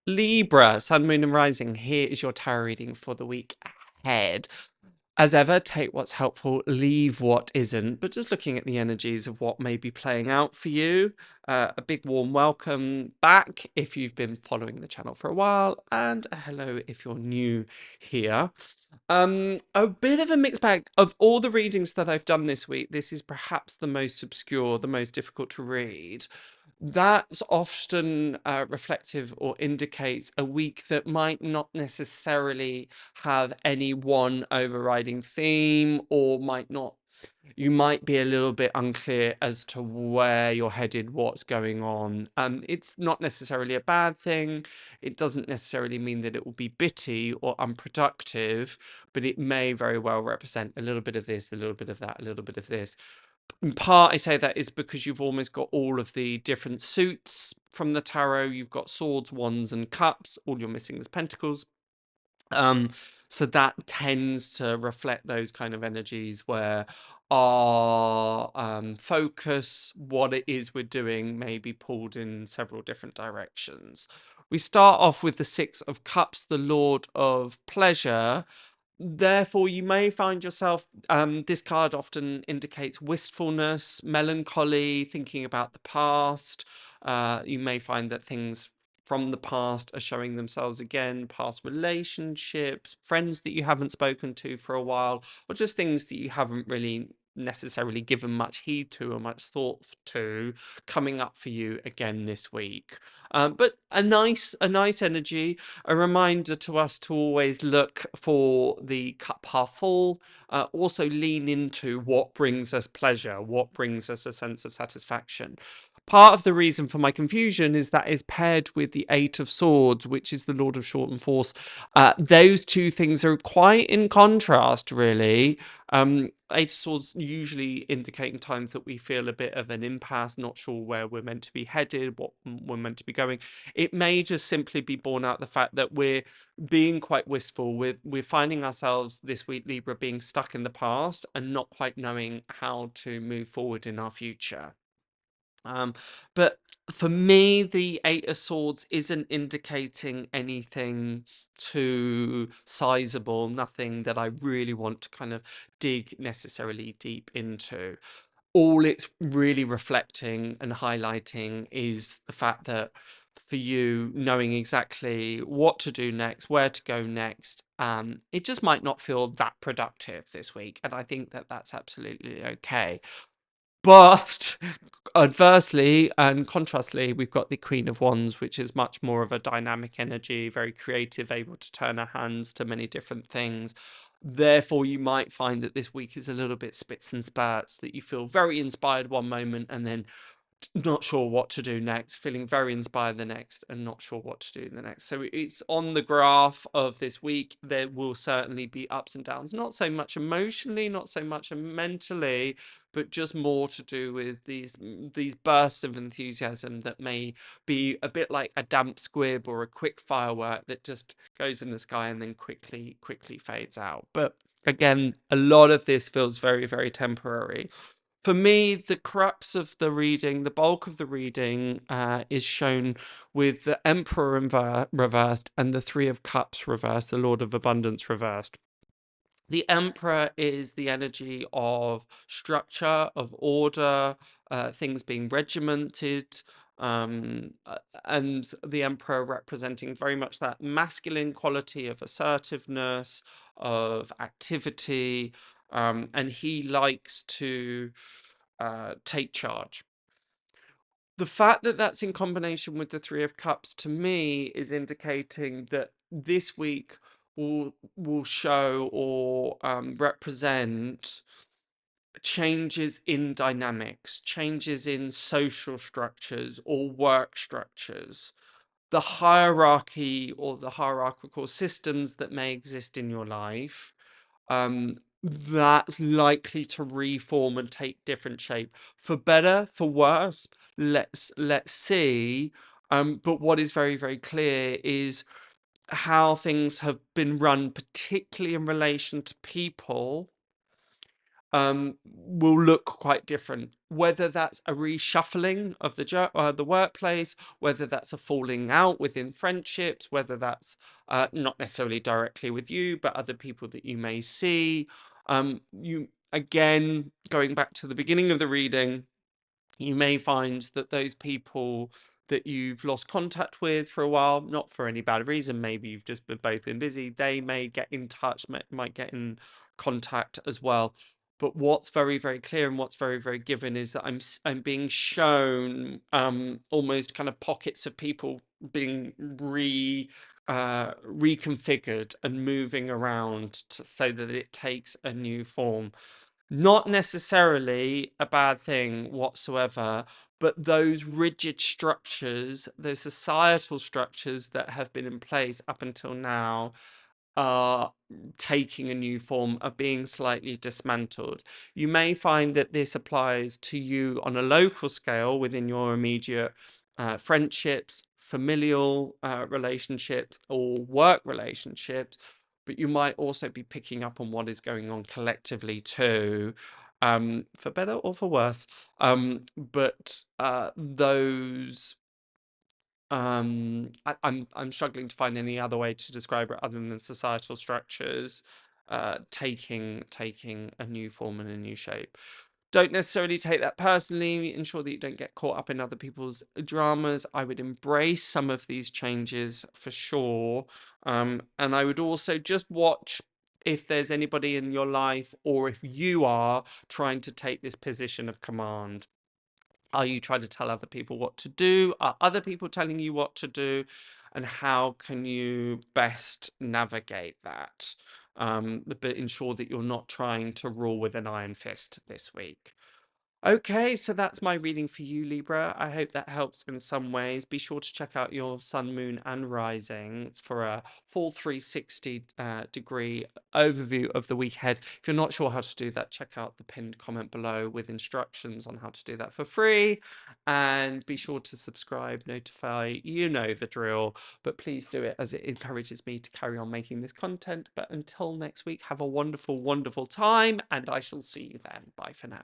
Libra, Sun, Moon, and Rising. Here is your tarot reading for the week ahead. As ever, take what's helpful, leave what isn't, but just looking at the energies of what may be playing out for you. A big warm welcome back if you've been following the channel for a while, and a hello if you're new here. A bit of a mixed bag. Of all the readings that I've done this week, this is perhaps the most obscure, the most difficult to read. That's often reflective or indicates a week that might not necessarily have any one overriding theme, or might not, you might be a little bit unclear as to where you're headed, what's going on. It's not necessarily a bad thing. It doesn't necessarily mean that it will be bitty or unproductive, but it may very well represent a little bit of this, a little bit of that, a little bit of this. In part, I say that is because you've almost got all of the different suits from the tarot. You've got swords, wands, and cups. All you're missing is pentacles. So that tends to reflect those kind of energies where our focus, what it is we're doing, may be pulled in several different directions. We start off with the Six of Cups, the Lord of Pleasure. Therefore, you may find yourself, this card often indicates wistfulness, melancholy, thinking about the past. You may find that things from the past are showing themselves again, past relationships, friends that you haven't spoken to for a while, or just things that you haven't really necessarily given much heed to or much thought to, coming up for you again this week. But a nice energy, a reminder to us to always look for the cup half full, also lean into what brings us pleasure, what brings us a sense of satisfaction. Part of the reason for my confusion is that is paired with the Eight of Swords, which is the Lord of Short and Force. Those two things are quite in contrast, really. Eight of Swords usually indicating times that we feel a bit of an impasse, not sure where we're meant to be headed, what we're meant to be going. It may just simply be borne out the fact that we're being quite wistful. We're finding ourselves this week, Libra, being stuck in the past and not quite knowing how to move forward in our future. But for me, the Eight of Swords isn't indicating anything too sizable, nothing that I really want to kind of dig necessarily deep into. All it's really reflecting and highlighting is the fact that for you, knowing exactly what to do next, where to go next, it just might not feel that productive this week. And I think that that's absolutely okay. But adversely and contrastly, we've got the Queen of Wands, which is much more of a dynamic energy, very creative, able to turn her hands to many different things. Therefore, you might find that this week is a little bit spits and spurts, that you feel very inspired one moment and then not sure what to do next, feeling very inspired the next and not sure what to do the next. So it's on the graph of this week. There will certainly be ups and downs, not so much emotionally, not so much mentally, but just more to do with these bursts of enthusiasm that may be a bit like a damp squib or a quick firework that just goes in the sky and then quickly fades out. But again, a lot of this feels very, very temporary. For me, the crux of the reading, the bulk of the reading, is shown with the Emperor reversed and the Three of Cups reversed, the Lord of Abundance reversed. The Emperor is the energy of structure, of order, things being regimented, and the Emperor representing very much that masculine quality of assertiveness, of activity, and he likes to take charge. The fact that that's in combination with the Three of Cups, to me, is indicating that this week will show or represent changes in dynamics, changes in social structures or work structures, the hierarchy or the hierarchical systems that may exist in your life. That's likely to reform and take different shape, for better, for worse. Let's see. But what is very, very clear is how things have been run, particularly in relation to people, will look quite different. Whether that's a reshuffling of the workplace, whether that's a falling out within friendships, whether that's not necessarily directly with you, but other people that you may see. You again, going back to the beginning of the reading, you may find that those people that you've lost contact with for a while, not for any bad reason, maybe you've just both been busy, they may get in touch, might get in contact as well. But what's very, very clear and what's very, very given is that I'm being shown almost kind of pockets of people being reconfigured and moving around so that it takes a new form. Not necessarily a bad thing whatsoever, but those rigid structures, those societal structures that have been in place up until now are taking a new form, are being slightly dismantled. You may find that this applies to you on a local scale within your immediate friendships, familial relationships, or work relationships, but you might also be picking up on what is going on collectively too, for better or for worse. But those I'm struggling to find any other way to describe it other than societal structures taking a new form and a new shape. Don't necessarily take that personally. Ensure that you don't get caught up in other people's dramas. I would embrace some of these changes for sure. And I would also just watch if there's anybody in your life, or if you are trying to take this position of command. Are you trying to tell other people what to do? Are other people telling you what to do? And how can you best navigate that? But ensure that you're not trying to rule with an iron fist this week. Okay, so that's my reading for you, Libra. I hope that helps in some ways. Be sure to check out your sun, moon, and rising for a full 360 degree overview of the week ahead. If you're not sure how to do that, check out the pinned comment below with instructions on how to do that for free. And be sure to subscribe, notify, you know the drill. But please do it, as it encourages me to carry on making this content. But until next week, have a wonderful, wonderful time, and I shall see you then. Bye for now.